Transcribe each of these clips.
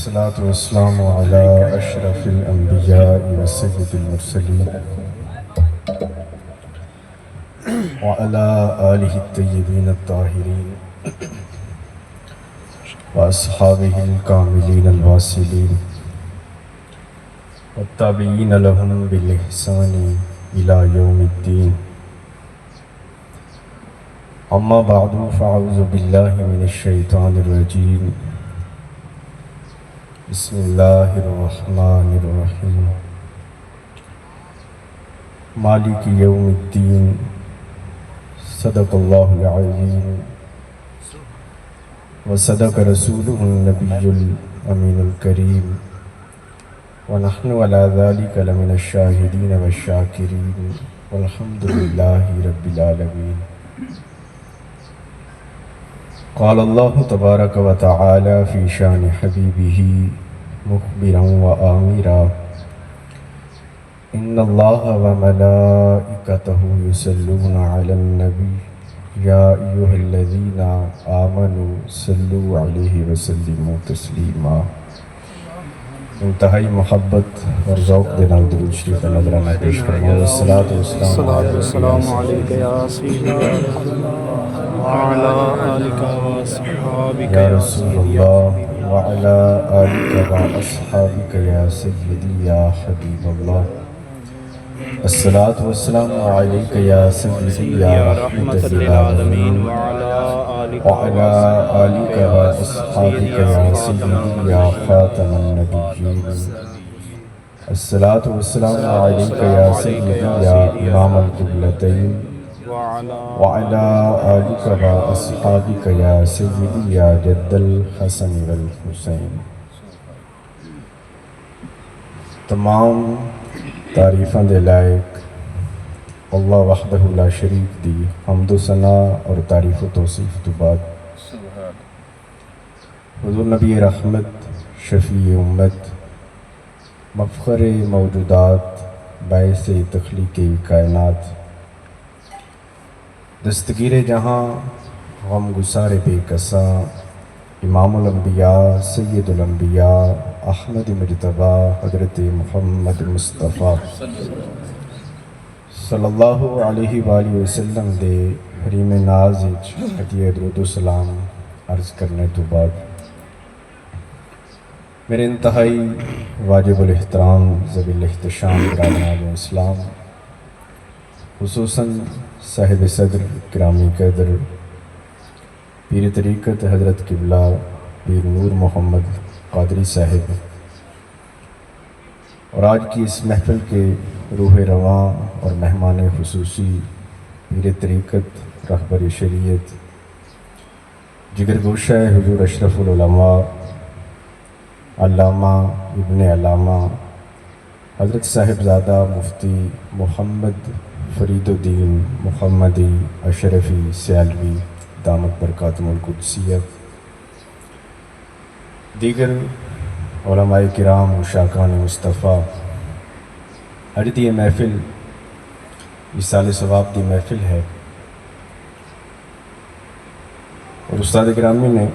والصلاة والسلام على أشرف الأنبياء وسيد المرسلين وعلى آله الطيبين الطاهرين وأصحابه الكاملين الواصلين والتابعين لهم بالإحسان إلى يوم الدين. أما بعد فأعوذ بالله من الشيطان الرجيم. بسم الله الرحمن الرحيم. مالك يوم الدين. صدق الله العظيم وصدق رسوله النبي الأمين الكريم ونحن على ذلك لمن الشاهدين والشاكرين والحمد لله رب العالمين. قال الله تبارك وتعالى في شان حبيبه مخبرا وآمرا إن الله وملائكته يصلون على النبي يا أيها الذين آمنوا صلوا عليه وسلموا تسلیما. انتہائی محبت اور ذوق دے نال درود شریف کا نظرانہ پیش کرنا. والصلاۃ والسلام علیک یا سیدنا وعلی آلک واصحابک یا رسول اللہ وعلی آلک واصحابک یا سیدی یا حبیب اللہ. الصلاۃ والسلام علیک یا سیدی یا رحمت للعالمین وعلى آلك وأصحابك يا سيدي يا خاتم النبيين. الصلاة والسلام عليك يا سيدي يا إمام القبلتين وعلى آلك وأصحابك يا سيدي يا جد الحسن والحسين. تمام تعریفاں دے لائق اللہ وحدہ لا شریک دی حمد و ثنا اور تعریف و توصیف تو بعد حضور نبی رحمت شفیع امت مفخر موجودات باعث تخلیق کائنات دستگیر جہاں غم گسار بے کساں امام الانبیاء سید الانبیاء احمد مجتبی حضرت محمد مصطفیٰ صلی اللہ علیہ وآلہ وسلم دے حریم ناز وچ ہدیہ درود و سلام عرض کرنے تو بعد میرے انتہائی واجب الاحترام ذوی الاحتشام برادران اسلام خصوصاً صاحب صدر گرامی قدر پیر طریقت حضرت قبلہ پیر نور محمد قادری صاحب اور آج کی اس محفل کے روح رواں اور مہمان خصوصی پیر طریقت رہبر شریعت جگر گوشہ حضور اشرف العلماء علامہ ابن علامہ حضرت صاحبزادہ مفتی محمد فرید الدین محمدی اشرفی سیالوی دامت برکاتہم القدسیہ، دیگر علماء کرام و شاکان مصطفیٰ. اج دی یہ محفل وصال ثواب دی محفل ہے اور استاد گرامی نے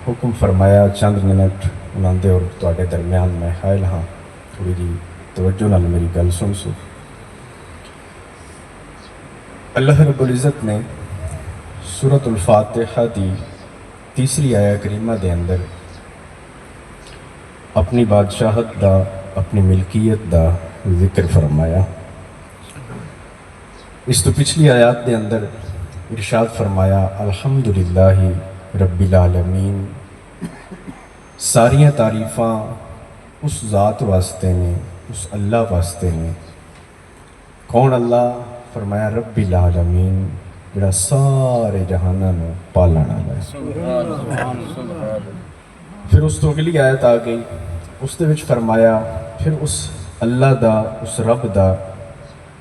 حکم فرمایا چند منٹ انہاں دے اور تواڈے درمیان میں حائل ہاں. تھوڑی جی توجہ نال میری گل سن سو. اللہ رب العزت نے سورۃ الفاتحہ دی تیسری آیہ کریمہ دے اندر اپنی بادشاہت دا اپنی ملکیت دا ذکر فرمایا. اس تو پچھلی آیات دے اندر ارشاد فرمایا الحمدللہ رب العالمین. ساریاں تعریفاں اس ذات واسطے نے، اس اللہ واسطے نے. کون اللہ؟ فرمایا رب العالمین، جڑا سارے جہاناں نو پالن والا ہے. پھر اس تو اگلی آیت آ گئی، اس دے وچ فرمایا پھر اس اللہ دا اس رب دا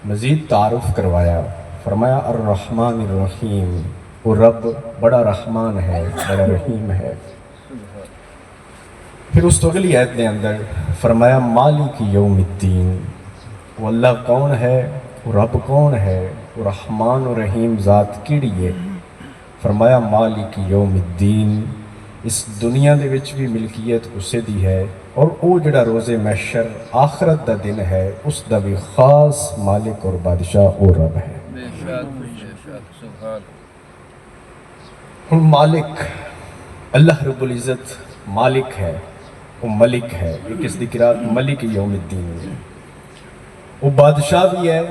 مزید تعارف کروایا. فرمایا الرحمن الرحیم، وہ رب بڑا رحمان ہے، بڑا رحیم ہے. پھر اس تو اگلی آیت دے اندر فرمایا مالک یوم الدین، وہ اللہ کون ہے، وہ رب کون ہے، وہ رحمان و رحیم ذات کیڑی ہے. فرمایا مالک یوم الدین، اس دنیا دے وچ بھی ملکیت اسے دی ہے، اور او جڑا روز محشر آخرت دا دن ہے اس دا بھی خاص مالک اور بادشاہ او رب ہے۔ ہن مالک اللہ رب العزت مالک ہے، وہ ملک ہے، ایک اس دی قرات ملک یوم الدین ہے، وہ بادشاہ بھی ہے،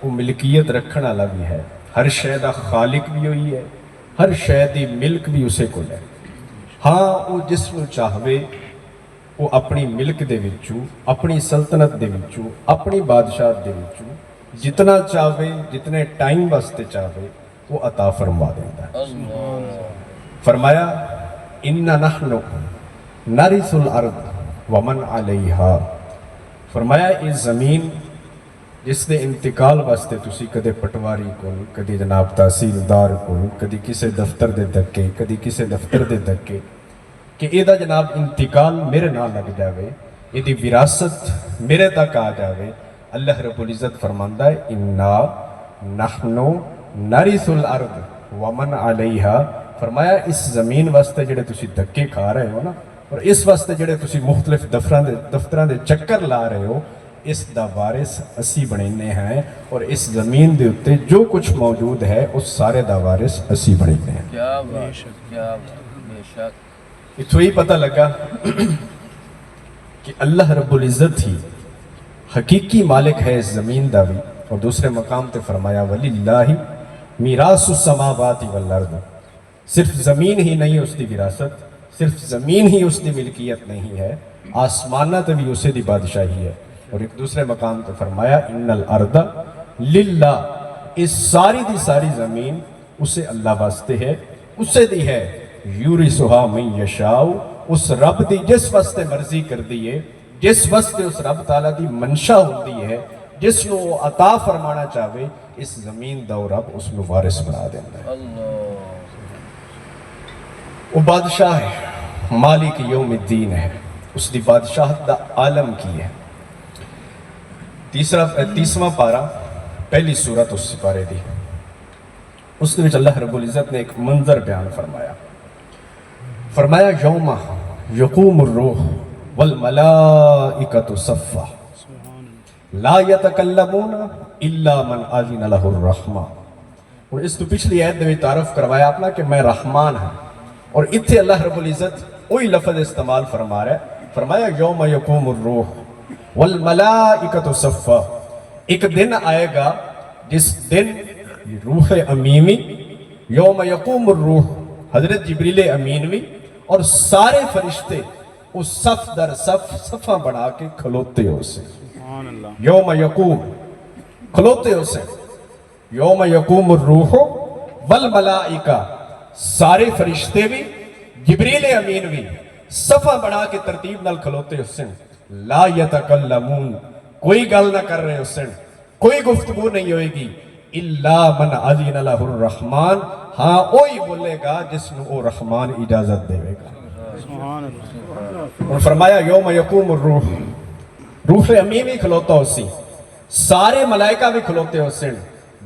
وہ ملکیت رکھن والا بھی ہے، ہر شے دا خالق بھی ہوئی ہے، ہر شے دی ملک بھی اسے کو ہے۔ ہاں وہ جس نو چاہوے وہ اپنی ملک دے وچوں، اپنی سلطنت دے وچوں، اپنی بادشاہت دے وچوں جتنا چاہوے، جتنے ٹائم واسطے چاہوے وہ عطا فرما دیتا ہے۔ فرمایا اِنَّا نَحْنُ نَرِثُ الْأَرْضَ وَمَنْ عَلَيْهَا، فرمایا اس زمین جس دے انتقال واسطے تسی کدے پٹواری کو، کدی جناب تحصیلدار کو، کدی کسے دفتر دے دھکے، کدی کسے دفتر دے دھکے، کہ یہ دا جناب انتقال میرے نہ لگ جاوے، یہ دی وراثت میرے تک آ جاوے، اللہ رب العزت فرماندا ہے اِنَّا نَحْنُ نَرِثُ الْأَرْضَ وَمَنْ عَلَيْهَا، فرمایا اس زمین واسطے جڑے تسی دھکے کھا رہے ہو نا، اور اس واسطے جڑے تسی مختلف دفتراں دے چکر لا رہے ہو، اس دا وارث اسی بنینے ہیں، اور اس زمین دے اتے جو کچھ موجود ہے اس سارے دا وارث اسی بنینے ہیں۔ کیا بات، کیا بات، بے شک۔ اتھو ہی پتہ لگا کہ اللہ رب العزت ہی حقیقی مالک ہے اس زمین دا بھی، اور دوسرے مقام تے فرمایا وَلِلَّهِ مِيرَاثُ السَّمَاوَاتِ وَالْأَرْضِ، صرف زمین ہی نہیں اس دی وراثت، صرف زمین ہی اس دی ملکیت نہیں ہے، آسمانہ تے بھی اسے دی بادشاہی ہے، اور ایک دوسرے مقام تے فرمایا اِنَّ الْأَرْضَ لِلَّهِ، اس ساری دی ساری زمین اسے اللہ واسطے ہے، اسے دی ہے، یورثھا من یشاء، اس رب دی جس واسطے مرضی کر دیئے، جس واسطے اس رب تعالیٰ دی منشا ہوندی ہے، جس نو وہ عطا فرمانا چاہوے اس زمین دا وہ رب اس نو وارث بنا دینا ہے۔ وہ بادشاہ ہے، مالک یوم الدین ہے، اس دی بادشاہت دا عالم کی ہے۔ تیسواں پارہ پہلی سورت اس سپارے دی، اس نے وچ اللہ رب العزت نے ایک منظر بیان فرمایا یوم یقوم الروح والملائکۃ صفا لا یتکلمون الا من اذن لہ الرحمن، اور اس تو پچھلی آیت نے بھی تعارف کروایا اپنا کہ میں رحمان ہوں، اور اتھے اللہ رب العزت وہی لفظ استعمال فرما رہا ہے، فرمایا یوم یقوم الروح والملائکۃ صفا، ایک دن آئے گا جس دن روح امیمی، یوم یقوم الروح حضرت جبریل امینوی اور سارے فرشتے اس صف در صف صفہ بنا کے کھلوتے ہو سے، یوم یقوم کھلوتے ہو سے، یوم یقوم الروح والملائکہ، سارے فرشتے بھی جبریل امین بھی صفہ بنا کے ترتیب نال کھلوتے ہو سے، لا یتکلمون، کوئی گل نہ کر رہے ہو سے، کوئی گفتگو نہیں ہوئے گی، الا من اذن لہ الرحمن، ہاں وہی بولے گا جس نو او رحمان اجازت دے گا۔ اور فرمایا یوم یقوم الروح، روح امین بھی کھلوتا ہو سی، سارے ملائکہ بھی کھلوتے ہو سن،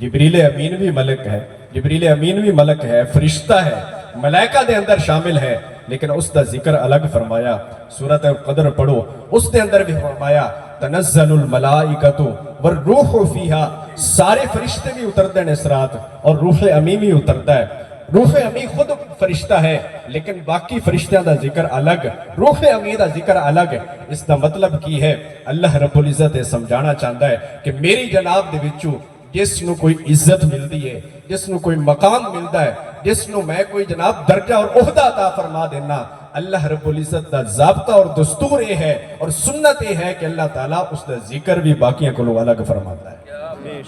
جبریل امین بھی ملک ہے، جبریل امین بھی ملک ہے، فرشتہ ہے، ملائکہ دے اندر شامل ہے، لیکن اس دا ذکر الگ فرمایا، سورۃ القدر پڑھو، اس دے اندر بھی فرمایا تنزل الملائکۃ والروح فیہا، سارے فرشتے بھی اترتے ہیں اس رات، اور روح امین بھی اترتا ہے، روح امین خود فرشتہ ہے لیکن باقی فرشتیاں دا ذکر الگ، روح امین دا ذکر الگ، اس دا مطلب کی ہے اللہ رب العزت سمجھانا چاہتا ہے کہ میری جناب دے وچوں جس نو کوئی عزت ملتی ہے، جس نو کوئی مقام ملتا ہے، جس نو میں کوئی جناب درجہ اور عہدہ عطا فرما دینا، اللہ رب العزت دا ضابطہ اور دستور یہ ہے اور سنت یہ ہے کہ اللہ تعالیٰ اس دا ذکر بھی باقیاں کو الگ فرماتا ہے۔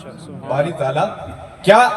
باری تعالیٰ کیا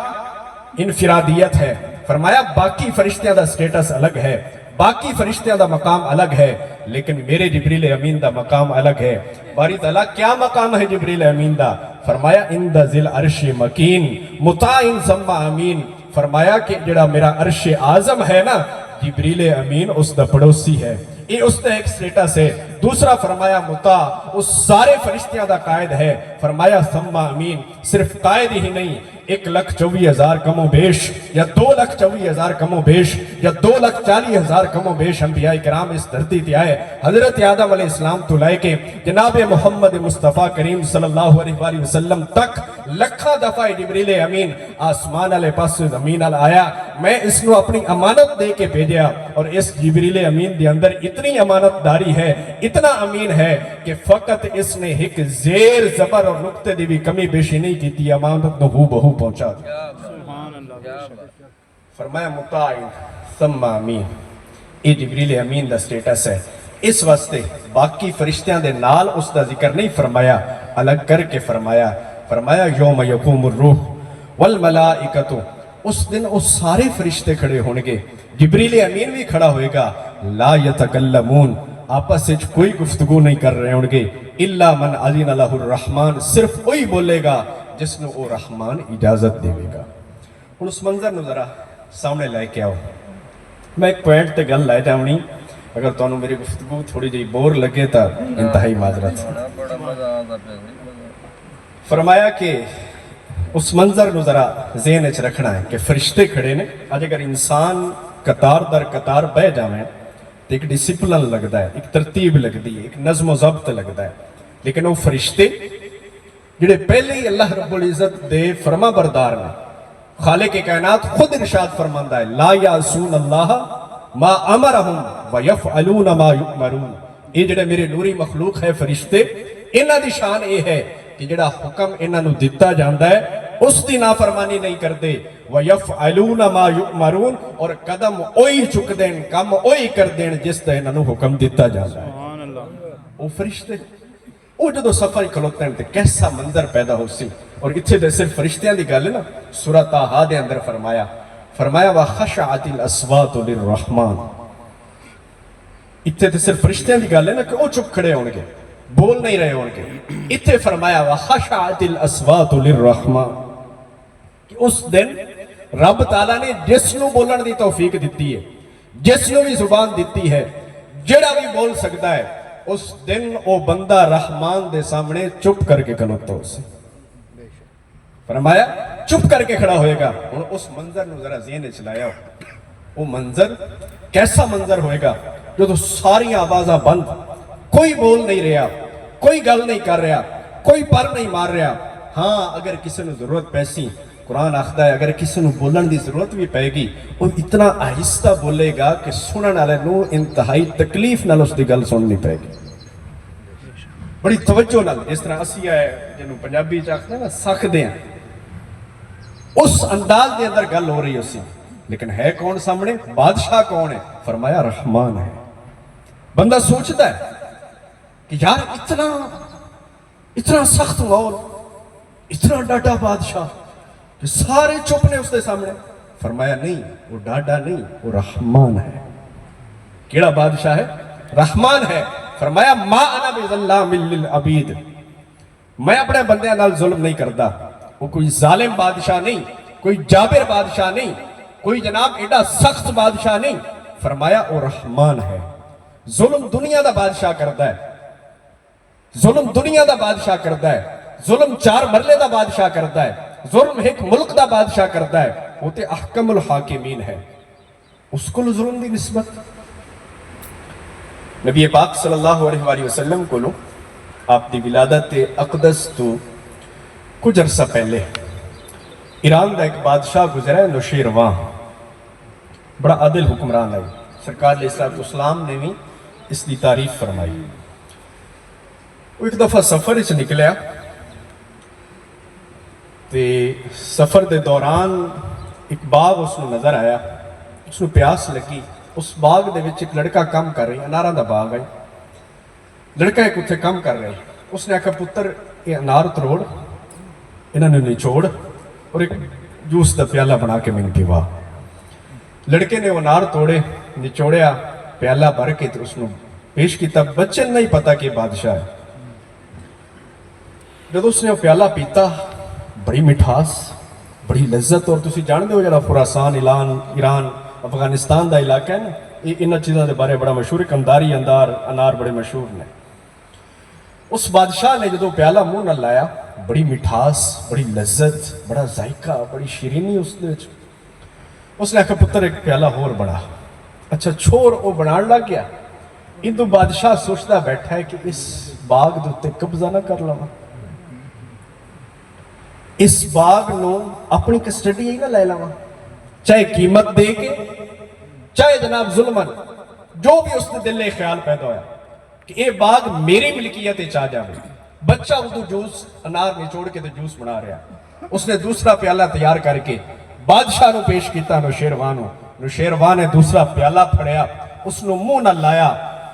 انفرادیت ہے، فرمایا باقی فرشتیاں دا سٹیٹس الگ ہے، باقی فرشتیاں دا مقام الگ ہے، لیکن میرے جبریل امین دا مقام الگ ہے۔ باری تعالیٰ کیا مقام ہے جبریل امین دا، فرمایا اِنْدَ ذِي الْعَرْشِ مَكِينٌ مُطَاعٍ ثَمَّ أَمِينٌ، فرمایا کہ جڑا میرا عرش اعظم ہے نا، جبریل امین اس دا پڑوسی ہے، یہ اس کا ایک سٹیٹس ہے. دوسرا فرمایا مطاع اس سارے فرشتیاں دا قائد ہے. فرمایا ثم امین صرف قائد ہی نہیں 1,24,000 کم و بیش یا 2,24,000 کم و بیش یا 2,40,000 کم و بیش انبیاء کرام اس دھرتی تے آئے. حضرت آدم علیہ السلام تو لائے کے جناب محمد مصطفیٰ کریم صلی اللہ علیہ وآلہ وسلم تک لکھا دفعہ جبریل امین آسمان علیہ پاس زمین علیہ آیا. میں اس نو اپنی امانت دے کے بھیجیا اور اس جبریل امین دے اندر اتنی امانت داری ہے, اتنا امین ہے کہ فقط اس نے ایک زیر زبر اور نقطے دی بھی کمی بیشی نہیں کی تھی, امانت نو ہو بہو پہنچا. فرمایا مطاع ثم امین یہ جبریل امین دا سٹیٹس ہے. اس واسطے باقی فرشتیاں دے نال اس دا ذکر نہیں فرمایا, الگ کر کے فرمایا یوم یقوم الروح والملائکۃ. اس دن اس سارے فرشتے کھڑے ہونگے, جبریل امین بھی کھڑا ہوئے گا. لا یتکلمون آپس سے کوئی گفتگو نہیں کر رہے ہونگے. الا من اذن لہ الرحمن صرف وہی بولے گا جس نے وہ رحمان اجازت دے گا. ہن اس منظر نو ذرا سامنے لے کے آؤ. میں ایک پوائنٹ تے گل لے جاونی, اگر تانوں میری گفتگو تھوڑی جی بور لگے تا انتہائی معذرت. فرمایا کہ اس منظر نو ذرا ذہن وچ رکھنا ہے کہ فرشتے کھڑے نے. اج اگر انسان قطار در قطار بہ جاویں تو ایک ڈسپلن لگتا ہے, ایک ترتیب لگتی ہے, ایک نظم و ضبط لگتا ہے. لیکن وہ فرشتے جڑے پہلے ہی اللہ رب العزت دے فرما بردار نے, خالق کائنات خود ارشاد فرماندا ہے لا یعصون اللہ ما امرہم ویفعلون ما یؤمرون. یہ جڑے میرے نوری مخلوق ہے فرشتے, انہاں دی شان یہ ہے کہ جڑا حکم انہاں نو دتا جاندا ہے اس دی نافرمانی نہیں کرتے. وَيَفْعَلُونَ مَا يُؤْمَرُونَ اور قدم اوہی چک دین, کم اوہی کر دین جس دا انہاں نو حکم دتا جاندا ہے. وہ فرشتے وہ جدو صفائی کھلوتے ہیں کیسا منظر پیدا ہو سی. اور اتھے دے صرف فرشتیاں دی گل ہے نا, سورہ طٰہٰ دے اندر فرمایا وَخَشَعَتِ الْأَصْوَاتُ لِلرَّحْمَانِ. اتھے دے صرف فرشتیاں دی گل ہے نا کہ وہ چپ کھڑے ہونگے, بول نہیں رہے ہونگے. اتھے فرمایا وَخَشَعَتِ الْأَصْوَاتُ لِلرَّحْمَانِ کہ اس دن رب تعالیٰ نے جس نو بولن دی توفیق دیتی ہے, جس نو بھی زبان دیتی ہے, جڑا بھی بول سکتا ہے, اس دن وہ بندہ رحمان دے سامنے چپ کر کے کھلوتا ہو سے. فرمایا چپ کر کے کھڑا ہوئے گا. اس منظر نو ذرا ذہن چلایا, وہ منظر کیسا منظر ہوئے گا جو تو ساری آوازاں بند, کوئی بول نہیں رہا, کوئی گل نہیں کر رہا, کوئی پر نہیں مار رہا. ہاں اگر کسی نے ضرورت پیسی, قرآن آخدا ہے اگر کسی نے بولن دی ضرورت بھی پائے گی وہ اتنا آہستہ بولے گا کہ سنن والے نو انتہائی تکلیف نال اس دی گل سننی پائے گی, بڑی توجہ نال. جس طرح اسی ہے جنوں پنجابی چ آخدے نا سکدے ہیں, اس انداز دے اندر گل ہو رہی اسی. لیکن ہے کون سامنے؟ بادشاہ کون ہے؟ فرمایا رحمان ہے. بندہ سوچتا ہے کہ یار اتنا سخت مول, اتنا ڈاڈا بادشاہ کہ سارے چپ نے اس دے سامنے. فرمایا نہیں, وہ ڈاڈا نہیں, وہ رحمان ہے. کیڑا بادشاہ ہے؟ رحمان ہے. فرمایا ما انا بظلام للعبید, میں اپنے بندیاں نال ظلم نہیں کرتا. وہ کوئی ظالم بادشاہ نہیں, کوئی جابر بادشاہ نہیں, کوئی جناب ایڈا سخت بادشاہ نہیں. فرمایا وہ رحمان ہے. ظلم دنیا دا بادشاہ کرتا ہے, ظلم دنیا دا بادشاہ کرتا ہے, ظلم 4 مرلے دا بادشاہ کرتا ہے, ظلم ایک ملک دا بادشاہ کرتا ہے. وہ تے احکم الحاکمین ہے, اس کو ظلم دی نسبت. نبی پاک صلی اللہ علیہ وآلہ وسلم کو آپ دی ولادت اقدس تو کچھ عرصہ پہلے ایران دا ایک بادشاہ گزرا ہے نوشیروان, بڑا عادل حکمران ہے. سرکار علیہ السلام نے بھی اس دی تعریف فرمائی. وہ ایک دفعہ سفر سے نکلیا تے سفر دے دوران ایک باغ اس نے نظر آیا, اس نے پیاس لگی. اس باغ دے وچ ایک لڑکا کام کر رہی, اناراں دا باغ ہے, لڑکا ایک اتھے کام کر رہی. اس نے آکھا پتر یہ انار تروڑ, انہوں نے نچوڑ اور ایک جوس دا پیالہ بنا کے میں پیوا. لڑکے نے وہ انار توڑے, نچوڑیا, پیالہ بھر کے اس نے پیش کیتا. بچے نہیں پتا کہ بادشاہ ہے. جب اس نے وہ پیالہ پیتا, بڑی مٹھاس, بڑی لذت. اور تسی جان دے ہو جڑا خراسان, ایران, افغانستان دا علاقہ ہے نا, انہاں چیزاں دے بارے بڑا مشہور ہے، کنداری انار بڑے مشہور نے۔ اس بادشاہ نے جدو پیالہ منہ نہ لایا، بڑی مٹھاس، بڑی لذت، بڑا ذائقہ، بڑی شیرینی اس دے وچ۔ اس نے آکھا پتر ایک پیالہ اور بڑا۔ اچھا چھوڑ او بنان لگ گیا۔ ادو بادشاہ سوچتا بیٹھا ہے کہ اس باغ دے تے قبضہ نہ کر لواں، اس باغ نو اپنی کسٹڈی ہی نہ لے لواں، چاہے قیمت دے کے، چاہے جناب ظلمن، جو بھی اس نے دل میں خیال پیدا ہویا کہ اے باغ میری ملکیت چاہ جاوے۔ بچہ اردو جوس انار نچوڑ کے جوس بنا رہا، اس نے دوسرا پیالہ تیار کر کے بادشاہ نو پیش کیتا نوشیروان نے دوسرا پیالہ پھڑیا، اس نو منہ نہ لایا۔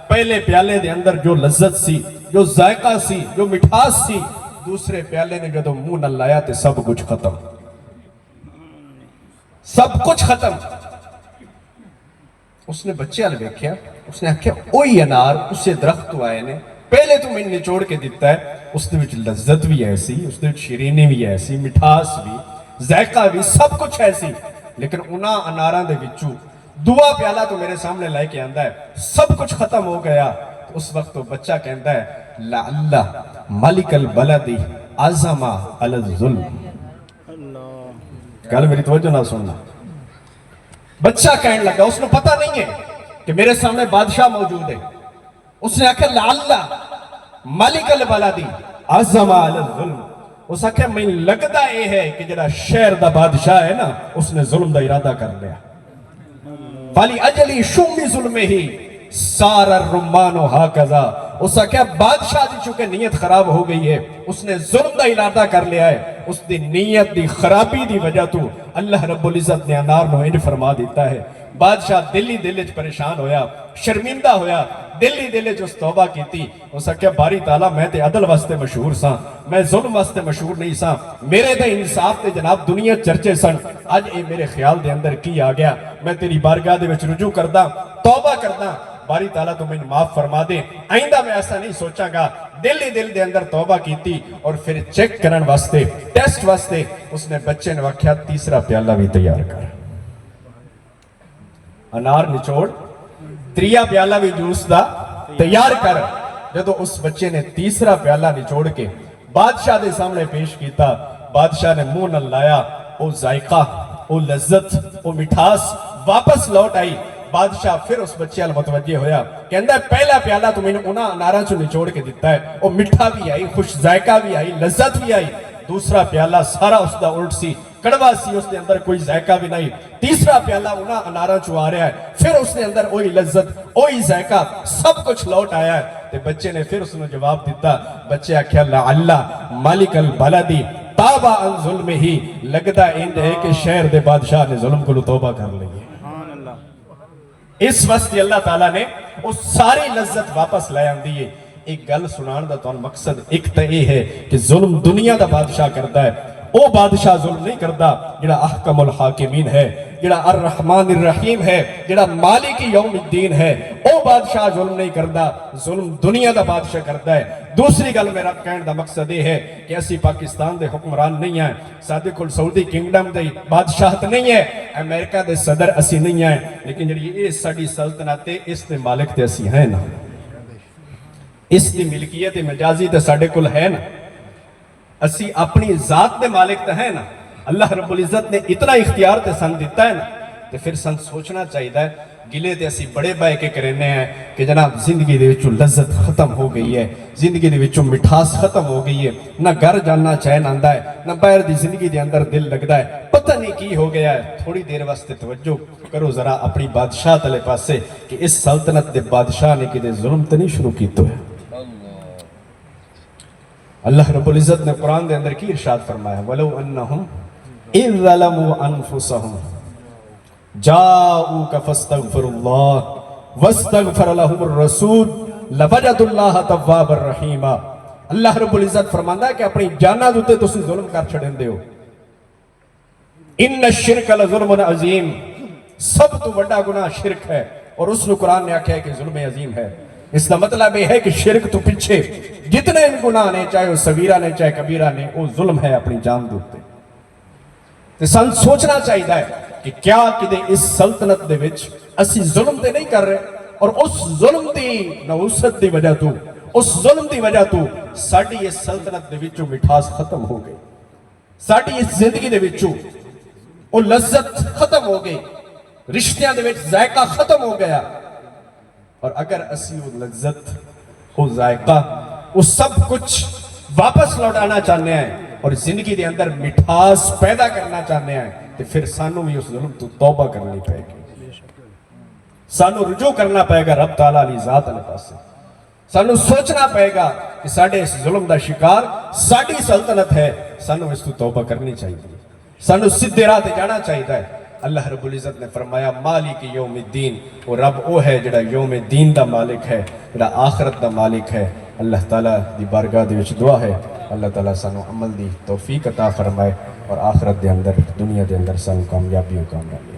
پہلے پیالے دے اندر جو لذت سی، جو ذائقہ سی، جو مٹھاس سی، دوسرے پیالے نے جدو منہ نہ لایا تے سب کچھ ختم، سب کچھ ختم۔ اس نے بچے آل بیکھیا، اس نے آکھیا اوہی انار اسے درخت تو آئے نے، پہلے تو میں نچوڑ کے دیتا ہے، اس نے وچ لذت بھی ایسی، اس نے وچ شیرینی بھی ایسی، مٹھاس بھی، ذائقہ بھی، سب کچھ ایسی، لیکن انہاں اناراں دے وچوں دعا پیالہ تو میرے سامنے لائے کے آندہ ہے، سب کچھ ختم ہو گیا۔ تو اس وقت تو بچہ کہندہ ہے لَعَلَّ مَلِكَ الْبَلَدِ عَزَمَ عَلَى الظُّلْمِ۔ گل میری توجہ نہ سننا، بچہ کہنے لگا، اس نے پتہ نہیں ہے کہ میرے سامنے بادشاہ موجود ہے۔ اس نے آکھا لَعَلَّ مَلِكَ الْبَلَدِ عَزَمَ عَلَى الظُّلْمِ۔ اس آکھا میں لگتا یہ ہے کہ جڑا شہر دا بادشاہ ہے نا، اس نے ظلم دا ارادہ کر لیا۔ فَلِأَجَلِ شُمِّ ظُلْمِهِ سَارَ الرُّمَّانُ هَكَذَا۔ اس آکھا بادشاہ دی چونکہ نیت خراب ہو گئی ہے، اس نے ظلم دا ارادہ کر لیا ہے، اس دی نیت دی خرابی دی وجہ تو اللہ رب العزت نے انار نو انج فرما دیتا ہے۔ بادشاہ دلی دلچ پریشان ہویا، شرمندہ ہویا، دلی دلچ اس توبہ کی تھی۔ اس آکھا باری تعالیٰ میں تے عدل واسطے مشہور ساں، میں ظلم واسطے مشہور نہیں ساں، میرے دے انصاف تے جناب دنیا چرچے سن، آج اے میرے خیال دے اندر کی آ گیا، میں تیری بارگاہ دے وچ رجوع کردہ، توبہ کردہ، باری تعالیٰ تو میں معاف فرما دے، آئندہ میں ایسا نہیں سوچا گا۔ دل دے اندر توبہ کی تھی، اور پھر چیک کرن واسطے، ٹیسٹ واسطے، اس نے بچے نے واقعہ تیسرا پیالہ بھی تیار کر، انار نچوڑ، تریا پیالہ بھی جوس دا تیار کر۔ جدو اس بچے نے تیسرا پیالہ نچوڑ کے بادشاہ دے سامنے پیش کیتا، بادشاہ نے منہ نہ لایا، او ذائقہ، او لذت، او مٹھاس واپس لوٹ آئی۔ بادشاہ پھر اس بچے ال متوجہ ہویا، کہندہ ہے پہلا پیالہ تو میں نے انہاں اناراں چو نچوڑ کے دیتا ہے، او مٹھا بھی آئی، خوش ذائقہ بھی آئی، لذت بھی آئی۔ دوسرا پیالہ سارا اس دا الٹ سی، کڑوا سی، اس نے اندر کوئی ذائقہ بھی نہیں۔ تیسرا پیالہ انہاں اناراں چو آ رہا ہے، پھر اس نے اندر اوہی لذت، اوہی ذائقہ، سب کچھ لوٹ آیا ہے۔ تے بچے نے پھر اس نے جواب دیتا، بچے آکھیا لَعَلَّ مَلِكَ الْبَلَدِ تَابَ عَنْ ظُلْمِهِ۔ لگتا انج ہے کہ شہر دے بادشاہ نے ظلم کو توبہ کر لی ہے۔ اس وقت اللہ تعالیٰ نے اس ساری لذت واپس لے آن دیئے۔ ایک گل سنان دا تو مقصد ایک تو یہ ہے کہ ظلم دنیا دا بادشاہ کرتا ہے، او بادشاہ ظلم نہیں کرتا جڑا احکم الحاکمین ہے، جڑا الرحمن الرحیم ہے، جڑا مالک یوم الدین ہے، او بادشاہ ظلم نہیں کرتا، ظلم دنیا دا بادشاہ کرتا ہے۔ دوسری گل میرا کہنے دا مقصد یہ ہے کہ اسی پاکستان دے حکمران نہیں ہیں، سادے کل سعودی کنگڈم دے بادشاہت نہیں ہے، امریکہ دے صدر اسی نہیں ہیں، لیکن جڑی یہ ساڑی سلطنت ہے، اس دے مالک تے اسی ہیں نا، اس دی ملکیت مجازی تے ساڑے کل ہے نا، اسی اپنی ذات دے مالک تے ہیں نا۔ اللہ رب العزت نے اتنا اختیار تے سن دیتا ہے نا، تے پھر سن سوچنا چاہیے ہے، گلے تے اسی بڑے بائے کے کرنے ہیں کہ جناب زندگی دے وچوں لذت ختم ہو گئی ہے، زندگی دے وچوں مٹھاس ختم ہو گئی ہے، نہ گھر جاننا چین آندہ ہے، نہ باہر دی زندگی دے اندر دل لگتا ہے، پتہ نہیں کی ہو گیا ہے۔ تھوڑی دیر واسطے توجہ کرو ذرا اپنی بادشاہ تلے پاسے کہ اس سلطنت دے بادشاہ نے کدے ظلم تے نہیں شروع کی تو ہے۔ اللہ رب العزت نے قرآن دے اندر کی ارشاد فرمایا وَلَوْ أَنَّهُمْ إِذْ ظَلَمُوا أَنفُسَهُمْ جَاءُوكَ فَاسْتَغْفِرُوا اللَّهَ وَاسْتَغْفَرَ لَهُمُ الرَّسُولُ لَوَجَدُوا اللَّهَ تَوَّابًا رَحِيمًا۔ اللہ رب العزت فرماندا ہے کہ اپنی جاناں دے تے تسی ظلم کر چھڑندے ہو۔ اِنَّ الشِّرْكَ لَظُلْمٌ عَظِيمٌ، سب تو بڑا گناہ شرک ہے، اور اس نے قرآن نے آکھا ہے کہ ظلم عظیم ہے۔ اس کا مطلب یہ ہے کہ شرک تو پیچھے جتنے گناہ نے، چاہے وہ صغیرہ نے چاہے کبیرہ نے، وہ ظلم ہے اپنی جان دوتے۔ تو سن سوچنا چاہیے ہے کہ کیا کدے اس سلطنت دے وچ اسی ظلم تے نہیں کر رہے اور اس ظلم دی نوست دی وجہ تو اس ظلم دی وجہ تو ساڑی اس سلطنت دے وچوں مٹھاس ختم ہو گئی ساڑی اس زندگی دے وچوں وہ لذت ختم ہو گئی رشتیاں دے وچ ذائقہ ختم ہو گیا اور اگر اسی وہ لذت وہ ذائقہ وہ سب کچھ واپس لوٹانا چاہنے ہیں اور زندگی دے اندر مٹھاس پیدا کرنا چاہنے ہیں تو پھر سانوں بھی اس ظلم تو توبہ کرنی پائے گی سانوں رجوع کرنا پائے گا رب تعالیٰ علی ذات علیہ پاس سے سانوں سوچنا پائے گا کہ ساڑھے اس ظلم دا شکار ساڑھی سلطنت ہے سانوں اس تو توبہ کرنی چاہیے سانوں سدھے راہ تے جانا چاہیے اللہ رب العزت نے فرمایا مالک یوم الدین وہ رب وہ ہے جڑا یوم الدین دا مالک ہے جڑا آخرت دا مالک ہے اللہ تعالیٰ دی بارگاہ دے وچ دعا ہے اللہ تعالیٰ سانوں عمل دی توفیق عطا فرمائے اور آخرت دے اندر دنیا دے اندر سانوں کامیابی و کامیابی